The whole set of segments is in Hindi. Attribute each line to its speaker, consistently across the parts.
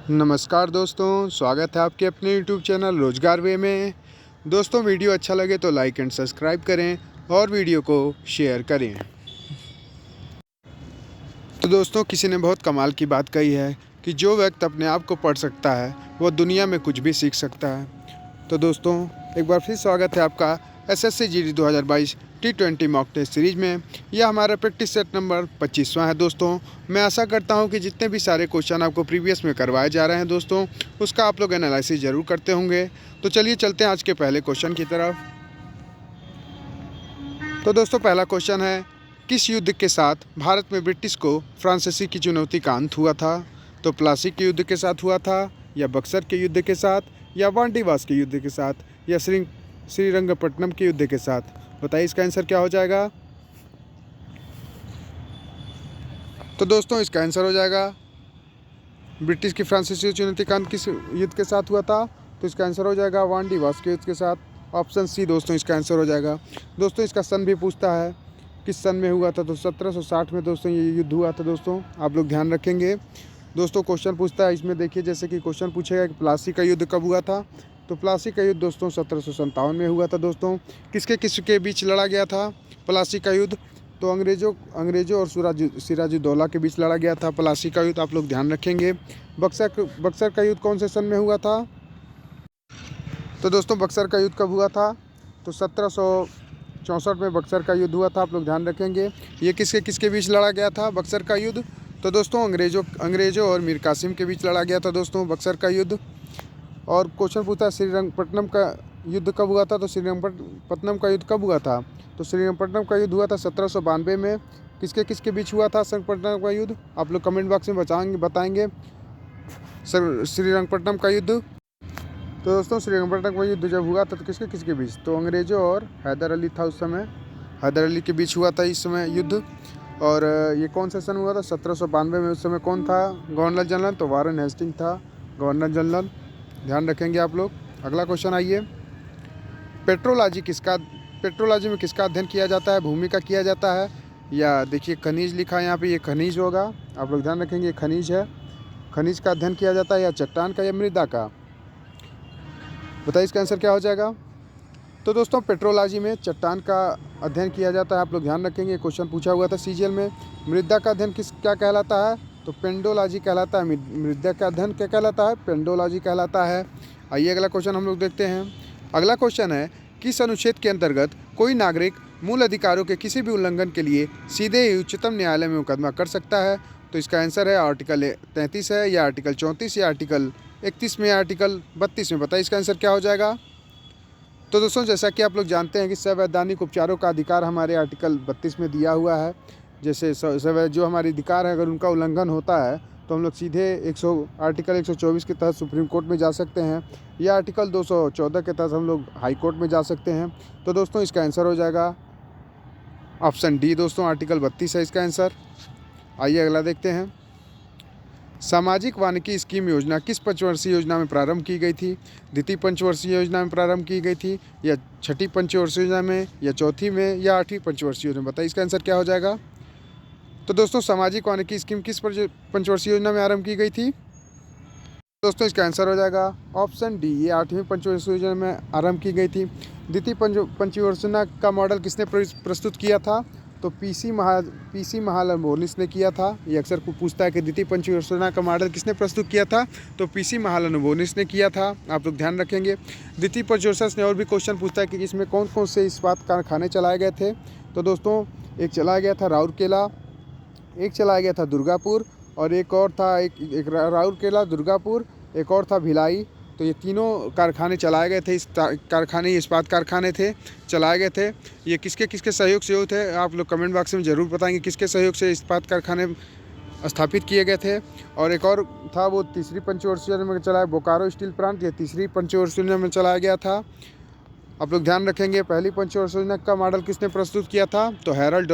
Speaker 1: नमस्कार दोस्तों, स्वागत है आपके अपने यूट्यूब चैनल रोजगार वे में। दोस्तों, वीडियो अच्छा लगे तो लाइक एंड सब्सक्राइब करें और वीडियो को शेयर करें। तो दोस्तों, किसी ने बहुत कमाल की बात कही है कि जो व्यक्ति अपने आप को पढ़ सकता है वो दुनिया में कुछ भी सीख सकता है। तो दोस्तों, एक बार फिर स्वागत है आपका SSC GD 2022 T20 mock test series में। यह हमारा प्रैक्टिस सेट नंबर 25वां है। दोस्तों, मैं आशा करता हूं कि जितने भी सारे क्वेश्चन आपको प्रीवियस में करवाए जा रहे हैं दोस्तों, उसका आप लोग एनालिसिस ज़रूर करते होंगे। तो चलिए चलते हैं आज के पहले क्वेश्चन की तरफ। तो दोस्तों, पहला क्वेश्चन है, किस युद्ध के साथ भारत में ब्रिटिश को फ्रांसीसी की चुनौती का अंत हुआ था? तो प्लासी के युद्ध के साथ हुआ था, या बक्सर के युद्ध के साथ, या वांडीवास के युद्ध के साथ, या श्रीरंगपट्टनम के युद्ध के साथ? बताइए इसका आंसर क्या हो जाएगा। तो दोस्तों, इसका आंसर हो जाएगा ब्रिटिश की फ्रांसीसी चुनौती का अंत किस युद्ध के साथ हुआ था? तो इसका आंसर हो जाएगा वांडीवास के युद्ध के साथ। ऑप्शन सी दोस्तों इसका आंसर हो जाएगा। दोस्तों, इसका सन भी पूछता है, किस सन में हुआ था? तो 1760 में दोस्तों ये युद्ध हुआ था। दोस्तों, आप लोग ध्यान रखेंगे। दोस्तों, क्वेश्चन पूछता है, इसमें देखिए जैसे कि क्वेश्चन पूछेगा कि प्लासी का युद्ध कब हुआ था? तो प्लासी का युद्ध दोस्तों 1757 में हुआ था। दोस्तों, किसके बीच लड़ा गया था प्लासी का युद्ध? तो अंग्रेज़ों और सिराजुद्दौला के बीच लड़ा गया था प्लासी का युद्ध। आप लोग ध्यान रखेंगे। बक्सर का युद्ध कौन से सन में हुआ था? तो दोस्तों, बक्सर का युद्ध कब हुआ था? तो 1764 में बक्सर का युद्ध हुआ था। आप लोग ध्यान रखेंगे। ये किसके बीच लड़ा गया था बक्सर का युद्ध? तो दोस्तों, अंग्रेज़ों और मीर कासिम के बीच लड़ा गया था दोस्तों बक्सर का युद्ध। और क्वेश्चन पूछा श्रीरंगपट्टनम का युद्ध कब हुआ था? तो श्रीरंगपट्टनम का युद्ध कब हुआ था? तो श्रीरंगपट्टनम का युद्ध हुआ था 1792 में। किसके बीच हुआ था श्रीरंगपट्टनम का युद्ध? आप लोग कमेंट बॉक्स में बताएंगे श्रीरंगपट्टनम का युद्ध। तो दोस्तों, श्रीरंगपट्टनम का युद्ध जब हुआ था तो किसके बीच? तो अंग्रेज़ों और हैदर अली था उस समय। हैदर अली के बीच हुआ था इस समय युद्ध। और ये कौन सा सन हुआ था? 1792 में। उस समय कौन था गवर्नर जनरल? तो वारेन हेस्टिंग था गवर्नर जनरल। ध्यान रखेंगे आप लोग। अगला क्वेश्चन आइए, पेट्रोलॉजी में किसका अध्ययन किया जाता है? भूमि का किया जाता है, या देखिए खनिज लिखा है यहाँ पे, ये खनिज होगा। आप लोग ध्यान रखेंगे, खनिज है। खनिज का अध्ययन किया जाता है, या चट्टान का, या मृदा का? बताइए इसका आंसर क्या हो जाएगा। तो दोस्तों, पेट्रोलॉजी में चट्टान का अध्ययन किया जाता है। आप लोग ध्यान रखेंगे, क्वेश्चन पूछा हुआ था सीजीएल में। मृदा का अध्ययन क्या कहलाता है? तो पेंडोलॉजी कहलाता है। मृदा का अध्ययन क्या कहलाता है? पेंडोलॉजी कहलाता है। आइए अगला क्वेश्चन हम लोग देखते हैं। अगला क्वेश्चन है, किस अनुच्छेद के अंतर्गत कोई नागरिक मूल अधिकारों के किसी भी उल्लंघन के लिए सीधे ही उच्चतम न्यायालय में मुकदमा कर सकता है? तो इसका आंसर है आर्टिकल 33 है, या आर्टिकल 34, या आर्टिकल 31 में, या आर्टिकल 32 में? बताइए इसका आंसर क्या हो जाएगा। तो दोस्तों, जैसा कि आप लोग जानते हैं कि संवैधानिक उपचारों का अधिकार हमारे आर्टिकल 32 में दिया हुआ है। जैसे जो हमारे अधिकार है, अगर उनका उल्लंघन होता है तो हम लोग सीधे आर्टिकल 124 के तहत सुप्रीम कोर्ट में जा सकते हैं, या आर्टिकल 214 के तहत हम लोग हाई कोर्ट में जा सकते हैं। तो दोस्तों, इसका आंसर हो जाएगा ऑप्शन डी दोस्तों, आर्टिकल 32 है इसका आंसर। आइए अगला देखते हैं। सामाजिक वानिकी स्कीम योजना किस पंचवर्षीय योजना में प्रारंभ की गई थी? द्वितीय पंचवर्षीय योजना में प्रारंभ की गई थी, या छठी पंचवर्षीय योजना में, या चौथी में, या आठवीं पंचवर्षीय योजना में? बताइए इसका आंसर क्या हो जाएगा। तो दोस्तों, सामाजिक वानिकी स्कीम किस पंचवर्षीय योजना में आरंभ की गई थी? दोस्तों, इसका आंसर हो जाएगा ऑप्शन डी, ये आठवीं पंचवर्षीय योजना में आरंभ की गई थी। द्वितीय पंचवर्षीय योजना का मॉडल किसने प्रस्तुत किया था? तो पीसी महालनोबिस ने किया था। ये अक्सर पूछता है कि द्वितीय पंचवर्षीय योजना का मॉडल किसने प्रस्तुत किया था? तो पीसी महालनोबिस ने किया था। आप लोग ध्यान रखेंगे। द्वितीय पंचवर्षीय ने और भी क्वेश्चन पूछता है कि इसमें कौन कौन से इस्पात कारखाने चलाए गए थे? तो दोस्तों, एक चलाया गया था राउरकेला, एक चलाया गया था दुर्गापुर, और एक और था एक राउरकेला, दुर्गापुर, एक और था भिलाई। तो ये तीनों कारखाने चलाए गए थे। इस्पात कारखाने थे, चलाए गए थे। ये किसके सहयोग से हुए थे? आप लोग कमेंट बॉक्स में ज़रूर बताएंगे किसके सहयोग से इस्पात कारखाने स्थापित किए गए थे। और एक और था, वो तीसरी पंचवर्षीय योजना में चलाया, बोकारो स्टील प्लांट, ये तीसरी पंचवर्षीय योजना में चलाया गया था। आप लोग ध्यान रखेंगे। पहली पंचवर्षीय योजना का मॉडल किसने प्रस्तुत किया था? तो हैरल्ड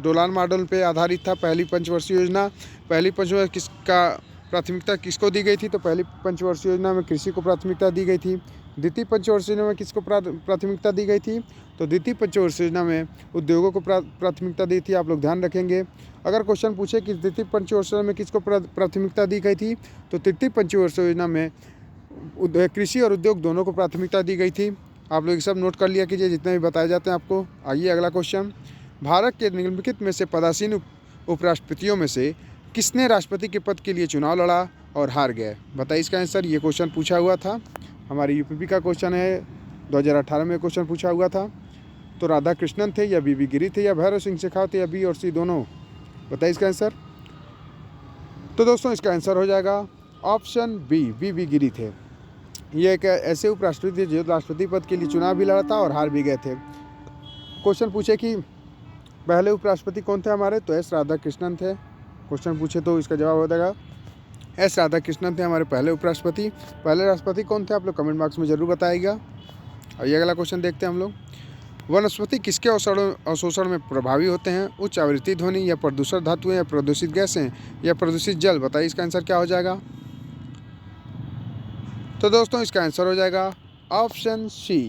Speaker 1: डोलान मॉडल पे आधारित था पहली पंचवर्षीय योजना। पहली पंचवर्षीय प्राथमिकता किसको दी गई थी? तो पहली पंचवर्षीय योजना में कृषि को प्राथमिकता दी गई थी। द्वितीय पंचवर्षीय योजना में किसको प्राथमिकता दी गई थी? तो द्वितीय पंचवर्षीय योजना में उद्योगों को प्राथमिकता दी थी, आप लोग ध्यान रखेंगे। अगर क्वेश्चन पूछे कि द्वितीय पंचवर्षीय योजना में किसको प्राथमिकता दी गई थी, तो तृतीय पंचवर्षीय योजना में कृषि और उद्योग दोनों को प्राथमिकता दी गई थी। आप लोग सब नोट कर लिया कीजिए जितने भी बताए जाते हैं आपको। आइए अगला क्वेश्चन, भारत के निम्नलिखित में से पदासीन उपराष्ट्रपतियों में से किसने राष्ट्रपति के पद के लिए चुनाव लड़ा और हार गए? बताइए इसका आंसर। ये क्वेश्चन पूछा हुआ था, हमारे यूपीपी का क्वेश्चन है, 2018 में क्वेश्चन पूछा हुआ था। तो राधा कृष्णन थे या बीबी गिरी थे या भैरव सिंह शेखावत या बी और सी दोनों? बताइए इसका आंसर। तो दोस्तों इसका आंसर हो जाएगा ऑप्शन बी, बीबी गिरी थे। ये एक ऐसे उपराष्ट्रपति थे जो राष्ट्रपति पद के लिए चुनाव भी लड़ा था और हार भी गए थे। क्वेश्चन पूछे कि पहले उपराष्ट्रपति कौन थे हमारे, तो एस राधा कृष्णन थे। क्वेश्चन पूछे तो इसका जवाब हो जाएगा एस राधा कृष्णन थे हमारे पहले उपराष्ट्रपति। पहले राष्ट्रपति कौन थे आप लोग कमेंट बॉक्स में जरूर बताइएगा। और ये अगला क्वेश्चन देखते हैं हम लोग, वनस्पति किसके अवशोषण में प्रभावी होते हैं? उच्च आवृत्ति ध्वनि या प्रदूषण धातुएं या प्रदूषित गैसें या प्रदूषित जल? बताइए इसका आंसर क्या हो जाएगा। तो दोस्तों इसका आंसर हो जाएगा ऑप्शन सी,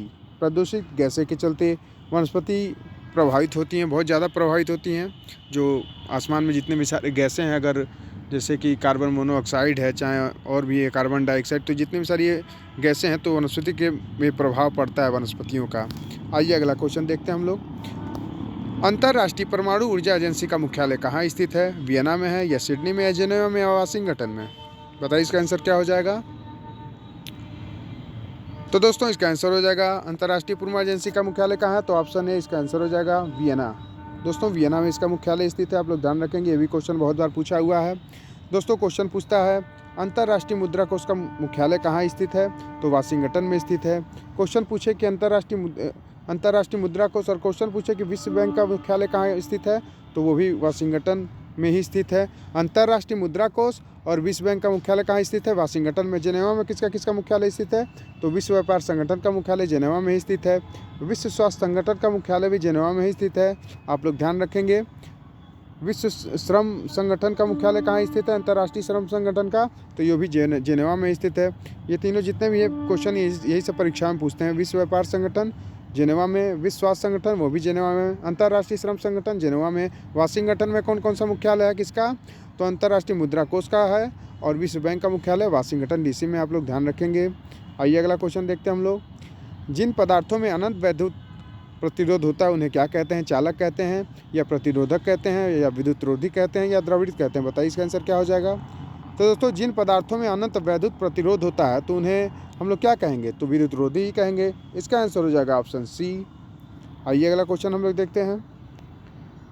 Speaker 1: प्रदूषित गैसें के चलते वनस्पति प्रभावित होती हैं, बहुत ज़्यादा प्रभावित होती हैं। जो आसमान में जितने भी सारे गैसें हैं, अगर जैसे कि कार्बन मोनोऑक्साइड है, चाहे और भी है कार्बन डाइऑक्साइड, तो जितनी भी सारी गैसें हैं तो वनस्पति के में प्रभाव पड़ता है वनस्पतियों का। आइए अगला क्वेश्चन देखते हैं हम लोग, अंतर्राष्ट्रीय परमाणु ऊर्जा एजेंसी का मुख्यालय कहाँ स्थित है? वियना में है या सिडनी में या जेनेवा में या वाशिंगटन में? बताइए इसका आंसर क्या हो जाएगा। तो दोस्तों इसका आंसर हो जाएगा अंतर्राष्ट्रीय परमाणु एजेंसी का मुख्यालय कहाँ है, तो ऑप्शन है इसका आंसर हो जाएगा वियना। दोस्तों वियना में इसका मुख्यालय स्थित है, आप लोग ध्यान रखेंगे, ये भी क्वेश्चन बहुत बार पूछा हुआ है। दोस्तों क्वेश्चन पूछता है अंतर्राष्ट्रीय मुद्रा कोष का मुख्यालय कहाँ स्थित है, तो वाशिंगटन में स्थित है। क्वेश्चन पूछे कि अंतर्राष्ट्रीय मुद्रा कोष और क्वेश्चन पूछे कि विश्व बैंक का मुख्यालय कहाँ स्थित है, तो वो भी वाशिंगटन में ही स्थित है। अंतर्राष्ट्रीय मुद्रा कोष और विश्व बैंक का मुख्यालय कहाँ स्थित है? वाशिंगटन में। जेनेवा में किसका मुख्यालय स्थित है, तो विश्व व्यापार संगठन का मुख्यालय जेनेवा में ही स्थित है। विश्व स्वास्थ्य संगठन का मुख्यालय भी जेनेवा में ही स्थित है, आप लोग ध्यान रखेंगे। विश्व श्रम संगठन का मुख्यालय कहाँ स्थित है, अंतर्राष्ट्रीय श्रम संगठन का, तो ये भी जेनेवा में स्थित है। ये तीनों जितने भी ये क्वेश्चन यही सब परीक्षा में पूछते हैं। विश्व व्यापार संगठन जेनेवा में, विश्व स्वास्थ्य संगठन वो भी जेनेवा में, अंतर्राष्ट्रीय श्रम संगठन जेनेवा में। वाशिंगटन में कौन कौन सा मुख्यालय है किसका, तो अंतर्राष्ट्रीय मुद्रा कोष का है और विश्व बैंक का मुख्यालय वाशिंगटन डीसी में, आप लोग ध्यान रखेंगे। आइए अगला क्वेश्चन देखते हैं हम लोग, जिन पदार्थों में अनंत वैद्युत प्रतिरोध होता है उन्हें क्या कहते हैं? चालक कहते हैं या प्रतिरोधक कहते हैं या विद्युत रोधी कहते हैं या द्रवित कहते हैं? बताइए इसका आंसर क्या हो जाएगा। तो दोस्तों जिन पदार्थों में अनंत वैद्युत प्रतिरोध होता है तो उन्हें हम लोग क्या कहेंगे, तो विद्युत रोधी ही कहेंगे। इसका आंसर हो जाएगा ऑप्शन सी। आइए अगला क्वेश्चन हम लोग देखते हैं,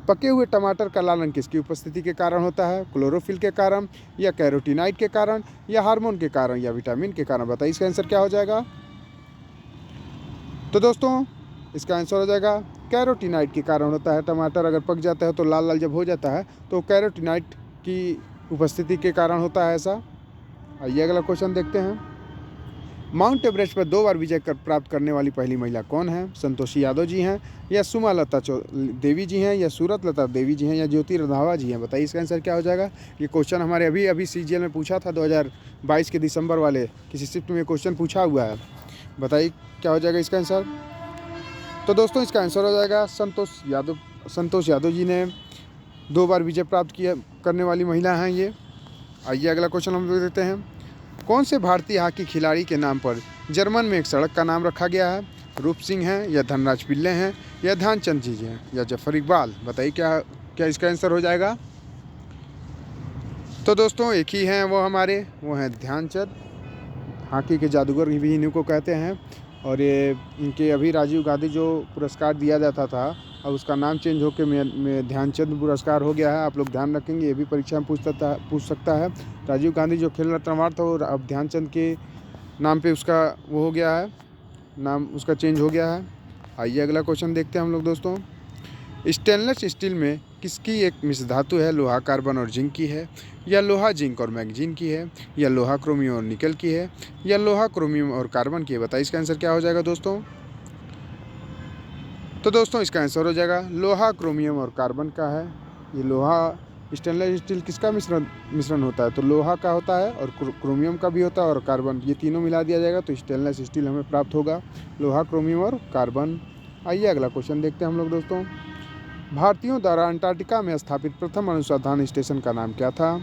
Speaker 1: पके हुए टमाटर का लाल रंग किसकी उपस्थिति के कारण होता है? क्लोरोफिल के कारण या कैरोटीनाइड के कारण या हार्मोन के कारण या विटामिन के कारण? बताइए इसका आंसर क्या हो जाएगा। तो दोस्तों इसका आंसर हो जाएगा कैरोटीनाइड के कारण होता है। टमाटर अगर पक जाता है तो लाल लाल जब हो जाता है तो कैरोटीनाइड की उपस्थिति के कारण होता है ऐसा। आइए अगला क्वेश्चन देखते हैं, माउंट एवरेस्ट पर 2 बार विजय प्राप्त करने वाली पहली महिला कौन है? संतोषी यादव जी हैं या सुमा लता देवी जी हैं या सूरत लता देवी जी हैं या ज्योति रंधावा जी हैं? बताइए इसका आंसर क्या हो जाएगा। ये क्वेश्चन हमारे अभी सीजीएल में पूछा था, 2022 के दिसंबर वाले किसी शिफ्ट में क्वेश्चन पूछा हुआ है। बताइए क्या हो जाएगा इसका आंसर। तो दोस्तों इसका आंसर हो जाएगा संतोष यादव जी ने 2 बार विजय प्राप्त करने वाली महिला हैं ये। आइए अगला क्वेश्चन हम देखते हैं, कौन से भारतीय हॉकी खिलाड़ी के नाम पर जर्मन में एक सड़क का नाम रखा गया है? रूप सिंह हैं या धनराज पिल्ले हैं या ध्यानचंद जी हैं या जफर इकबाल? बताइए क्या इसका आंसर हो जाएगा। तो दोस्तों एक ही हैं वो हैं ध्यानचंद, हॉकी के जादूगर भी इन्हीं को कहते हैं। और ये इनके अभी राजीव गांधी जो पुरस्कार दिया जाता था अब उसका नाम चेंज होकर में ध्यानचंद पुरस्कार हो गया है, आप लोग ध्यान रखेंगे, ये भी परीक्षा में पूछ सकता है। राजीव गांधी जो खेल रत्न अवार्ड था वो अब ध्यानचंद के नाम पे उसका वो हो गया है, नाम उसका चेंज हो गया है। आइए अगला क्वेश्चन देखते हैं हम लोग दोस्तों, स्टेनलेस स्टील में किसकी एक मिश्र धातु है? लोहा कार्बन और जिंक की है या लोहा जिंक और मैग्नीज की है या लोहा क्रोमियम और निकल की है या लोहा क्रोमियम और कार्बन की है? बताइए इसका आंसर क्या हो जाएगा दोस्तों। तो दोस्तों इसका आंसर हो जाएगा लोहा क्रोमियम और कार्बन का है। ये लोहा स्टेनलेस स्टील किसका मिश्रण होता है? तो लोहा का होता है और क्रोमियम का भी होता है और कार्बन, ये तीनों मिला दिया जाएगा तो स्टेनलेस स्टील हमें प्राप्त होगा। लोहा, क्रोमियम और कार्बन। आइए अगला क्वेश्चन देखते हैं हम लोग दोस्तों। भारतीयों द्वारा अंटार्कटिका में स्थापित प्रथम अनुसंधान स्टेशन का नाम क्या था?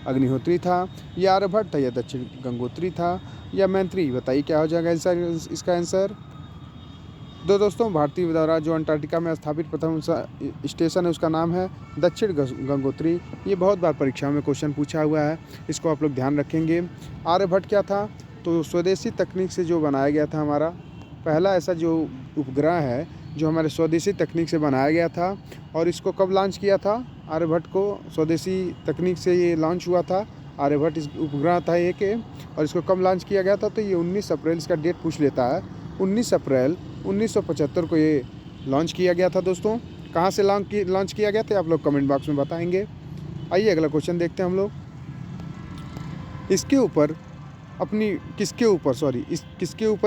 Speaker 1: अग्निहोत्री था, या आर्यभट्ट था, या दक्षिण गंगोत्री था, या मैत्री? बताइए क्या हो जाएगा इसका आंसर। तो दोस्तों भारतीय द्वारा जो अंटार्कटिका में स्थापित प्रथम स्टेशन है उसका नाम है दक्षिण गंगोत्री। ये बहुत बार परीक्षाओं में क्वेश्चन पूछा हुआ है, इसको आप लोग ध्यान रखेंगे। आर्यभट्ट क्या था? तो स्वदेशी तकनीक से जो बनाया गया था, हमारा पहला ऐसा जो उपग्रह है जो हमारे स्वदेशी तकनीक से बनाया गया था। और इसको कब लॉन्च किया था? आर्यभट्ट को स्वदेशी तकनीक से ये लॉन्च हुआ था। आर्यभट्ट इस उपग्रह था एक, और इसको कब लॉन्च किया गया था? तो ये 19 अप्रैल, इसका डेट पूछ लेता है, 19 अप्रैल 1975 को ये लॉन्च किया गया था दोस्तों। कहाँ से लॉन्च किया गया था आप लोग कमेंट बॉक्स में बताएंगे। आइए अगला क्वेश्चन देखते हैं हम लोग। किसके ऊपर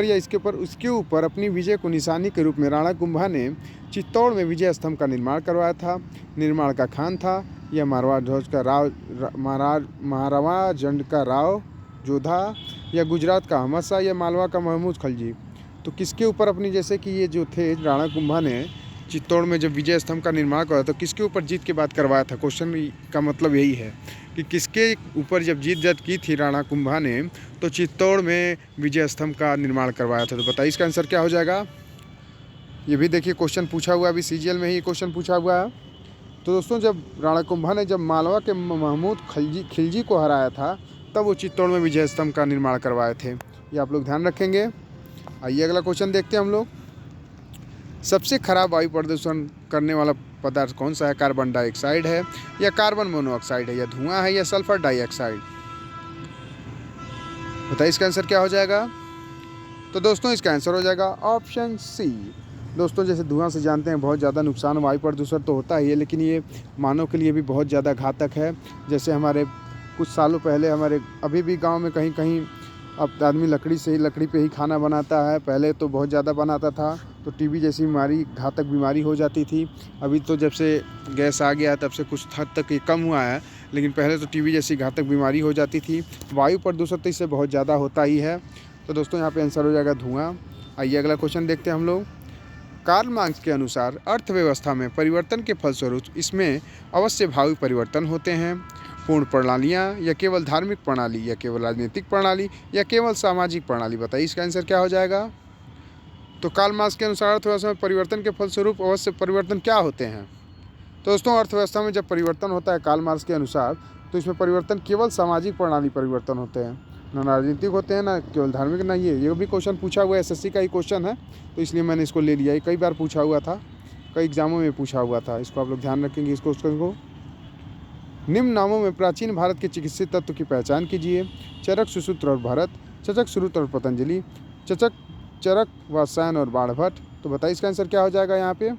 Speaker 1: या इसके ऊपर उसके ऊपर अपनी विजय को निशानी के रूप में राणा कुंभा ने चित्तौड़ में विजय स्तंभ का निर्माण करवाया था? निर्माण का खान था, या मारवाड़ ध्वज का महारावा जंड का राव जोधा, या गुजरात का अहमद शाह, या मालवा का महमूद खलजी? तो किसके ऊपर अपनी, जैसे कि ये जो थे राणा कुंभा ने चित्तौड़ में जब विजय स्तंभ का निर्माण करवाया तो किसके ऊपर जीत के बाद करवाया था? क्वेश्चन का मतलब यही है कि किसके ऊपर जब जीत की थी राणा कुंभा ने तो चित्तौड़ में विजय स्तंभ का निर्माण करवाया था। तो बताइए इसका आंसर क्या हो जाएगा। ये भी देखिए क्वेश्चन पूछा हुआ है, अभी सीजीएल में ही क्वेश्चन पूछा हुआ है। तो दोस्तों जब राणा कुंभा ने जब मालवा के महमूद खिलजी को हराया था तब वो चित्तौड़ में विजय स्तंभ का निर्माण करवाए थे। ये आप लोग ध्यान रखेंगे। आइए अगला क्वेश्चन देखते हैं हम लोग। सबसे खराब वायु प्रदूषण करने वाला पदार्थ कौन सा है? कार्बन डाइऑक्साइड है, या कार्बन मोनोऑक्साइड है, या धुआं है, या सल्फर डाइऑक्साइड? बताइए इसका आंसर क्या हो जाएगा। तो दोस्तों इसका आंसर हो जाएगा ऑप्शन सी। दोस्तों जैसे धुआं से जानते हैं बहुत ज़्यादा नुकसान, वायु प्रदूषण तो होता ही है, लेकिन ये मानव के लिए भी बहुत ज़्यादा घातक है। जैसे हमारे कुछ सालों पहले अभी भी गांव में कहीं कहीं अब आदमी लकड़ी पे ही खाना बनाता है। पहले तो बहुत ज़्यादा बनाता था तो टीबी जैसी बीमारी, घातक बीमारी हो जाती थी। अभी तो जब से गैस आ गया तब से कुछ हद तक ये कम हुआ है, लेकिन पहले तो टीबी जैसी घातक बीमारी हो जाती थी। वायु प्रदूषण तो इससे बहुत ज़्यादा होता ही है। तो दोस्तों यहाँ पे आंसर हो जाएगा धुआं। आइए अगला क्वेश्चन देखते हैं हम लोग। कार्ल मार्क्स के अनुसार अर्थव्यवस्था में परिवर्तन के फलस्वरूप इसमें अवश्य भावी परिवर्तन होते हैं। पूर्ण प्रणालियाँ, या केवल धार्मिक प्रणाली, या केवल राजनीतिक प्रणाली, या केवल सामाजिक प्रणाली? बताइए इसका आंसर क्या हो जाएगा। तो कार्ल मार्क्स के अनुसार अर्थव्यवस्था में परिवर्तन के फलस्वरूप अवश्य परिवर्तन क्या होते हैं? तो दोस्तों अर्थव्यवस्था में जब परिवर्तन होता है कार्ल मार्क्स के अनुसार तो इसमें परिवर्तन केवल सामाजिक प्रणाली परिवर्तन होते हैं, ना राजनीतिक होते हैं, ना केवल धार्मिक, ना ये भी क्वेश्चन पूछा हुआ है, एसएससी का ही क्वेश्चन है तो इसलिए मैंने इसको ले लिया। ये कई बार पूछा हुआ था, कई एग्जामों में पूछा हुआ था, इसको आप लोग ध्यान रखेंगे इस क्वेश्चन को। निम्न नामों में प्राचीन भारत के चिकित्सीय तत्व की पहचान कीजिए। चरक, सुश्रुत और भरत, चचक, श्रुत और पतंजलि, चरक व सैन और बाणभट्ट? तो बताइए इसका आंसर क्या हो जाएगा यहाँ पे।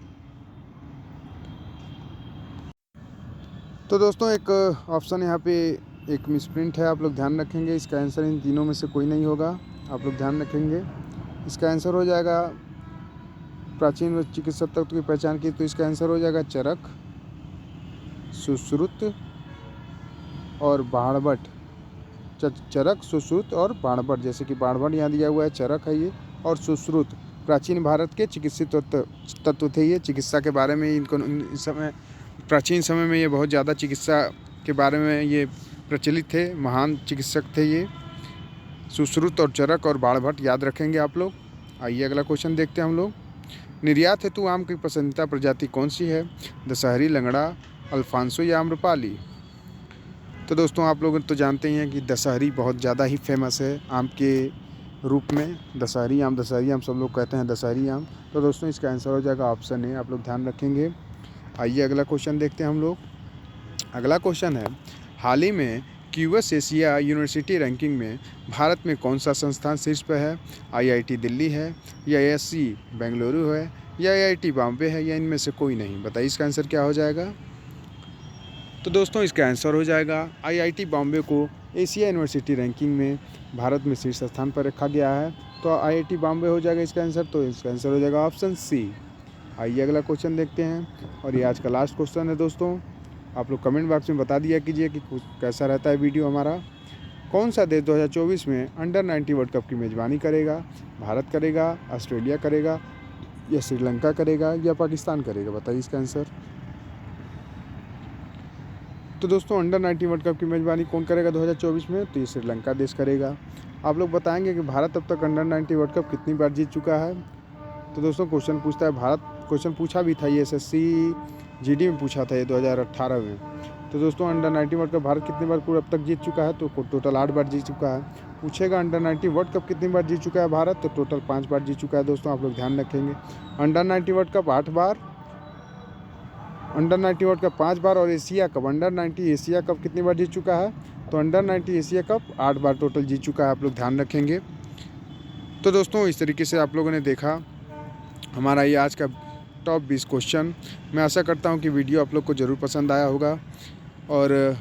Speaker 1: तो दोस्तों एक ऑप्शन यहाँ पे एक मिसप्रिंट है, आप लोग ध्यान रखेंगे। इसका आंसर इन तीनों में से कोई नहीं होगा, आप लोग ध्यान रखेंगे। इसका आंसर हो जाएगा प्राचीन चिकित्सा तत्व की पहचान की, तो इसका आंसर हो जाएगा चरक, सुश्रुत और बाणभट्ट। चरक, सुश्रुत और बाणभट्ट, जैसे कि बाणभट्ट यहाँ दिया हुआ है, चरक है ये, और सुश्रुत प्राचीन भारत के चिकित्सीय तत्व थे। ये चिकित्सा के बारे में इनको समय प्राचीन समय में ये बहुत ज़्यादा चिकित्सा के बारे में ये प्रचलित थे, महान चिकित्सक थे ये। सुश्रुत और चरक और बाणभट्ट याद रखेंगे आप लोग। आइए अगला क्वेश्चन देखते हैं हम लोग। निर्यात हेतु आम की पसंदीदा प्रजाति कौन सी है? दशहरी, लंगड़ा, अल्फांसो, या आम्रपाली? तो दोस्तों आप लोग तो जानते ही हैं कि दशहरी बहुत ज़्यादा ही फेमस है आम के रूप में। दशहरी आम सब लोग कहते हैं दशहरी आम। तो दोस्तों इसका आंसर हो जाएगा ऑप्शन ए, आप लोग ध्यान रखेंगे। आइए अगला क्वेश्चन देखते हैं हम लोग। अगला क्वेश्चन है, हाल ही में क्यूएस एशिया यूनिवर्सिटी रैंकिंग में भारत में कौन सा संस्थान शीर्ष पर है? आईआईटी दिल्ली है, या एएससी बेंगलुरु है, या आईआईटी बॉम्बे है, या इनमें से कोई नहीं? बताइए इसका आंसर क्या हो जाएगा। तो दोस्तों इसका आंसर हो जाएगा आईआईटी बॉम्बे को एशिया यूनिवर्सिटी रैंकिंग में भारत में शीर्ष स्थान पर रखा गया है, तो आईआईटी बॉम्बे हो जाएगा इसका आंसर। तो इसका आंसर हो जाएगा ऑप्शन सी। आइए अगला क्वेश्चन देखते हैं, और ये आज का लास्ट क्वेश्चन है दोस्तों। आप लोग कमेंट बॉक्स में बता दिया कीजिए कि कैसा रहता है वीडियो हमारा। कौन सा देश 2024 में अंडर-19 वर्ल्ड कप की मेज़बानी करेगा? भारत करेगा, ऑस्ट्रेलिया करेगा, या श्रीलंका करेगा, या पाकिस्तान करेगा? बताइए इसका आंसर। तो दोस्तों अंडर-19 वर्ल्ड कप की मेज़बानी कौन करेगा 2024 में? तो ये श्रीलंका देश करेगा। आप लोग बताएंगे कि भारत अब तक अंडर-19 वर्ल्ड कप कितनी बार जीत चुका है? तो दोस्तों क्वेश्चन पूछता है भारत, क्वेश्चन पूछा भी था, ये एसएससी जीडी में पूछा था ये 2018 में। तो दोस्तों अंडर-19 वर्ल्ड कप भारत कितनी बार अब तक जीत चुका है? तो टोटल 8 बार जीत चुका है। पूछेगा अंडर-19 वर्ल्ड कप कितनी बार जीत चुका है भारत? तो टोटल 5 बार जीत चुका है। दोस्तों आप लोग ध्यान रखेंगे, अंडर-19 वर्ल्ड कप 8 बार, अंडर-19 वर्ल्ड कप 5 बार, और Asia cup under-19 Asia cup कितनी बार जीत चुका है? तो अंडर-19 एशिया कप 8 बार टोटल जीत चुका है। आप लोग ध्यान रखेंगे। तो दोस्तों इस तरीके से आप लोगों ने देखा हमारा ये आज का टॉप 20 क्वेश्चन। मैं आशा करता हूँ कि वीडियो आप लोग को ज़रूर पसंद आया होगा, और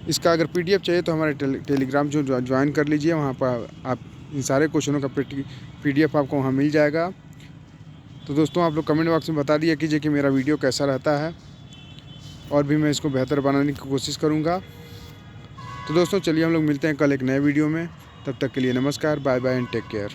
Speaker 1: इसका अगर पीडीएफ चाहिए तो हमारे टेलीग्राम जो ज्वाइन कर लीजिए। वहाँ पर आप इन सारे क्वेश्चनों का पीडीएफ आपको वहाँ मिल जाएगा। तो दोस्तों आप लोग कमेंट बॉक्स में बता दिया कीजिए कि मेरा वीडियो कैसा रहता है, और भी मैं इसको बेहतर बनाने की कोशिश करूँगा। तो दोस्तों चलिए हम लोग मिलते हैं कल एक नए वीडियो में। तब तक के लिए नमस्कार, bye bye and take care.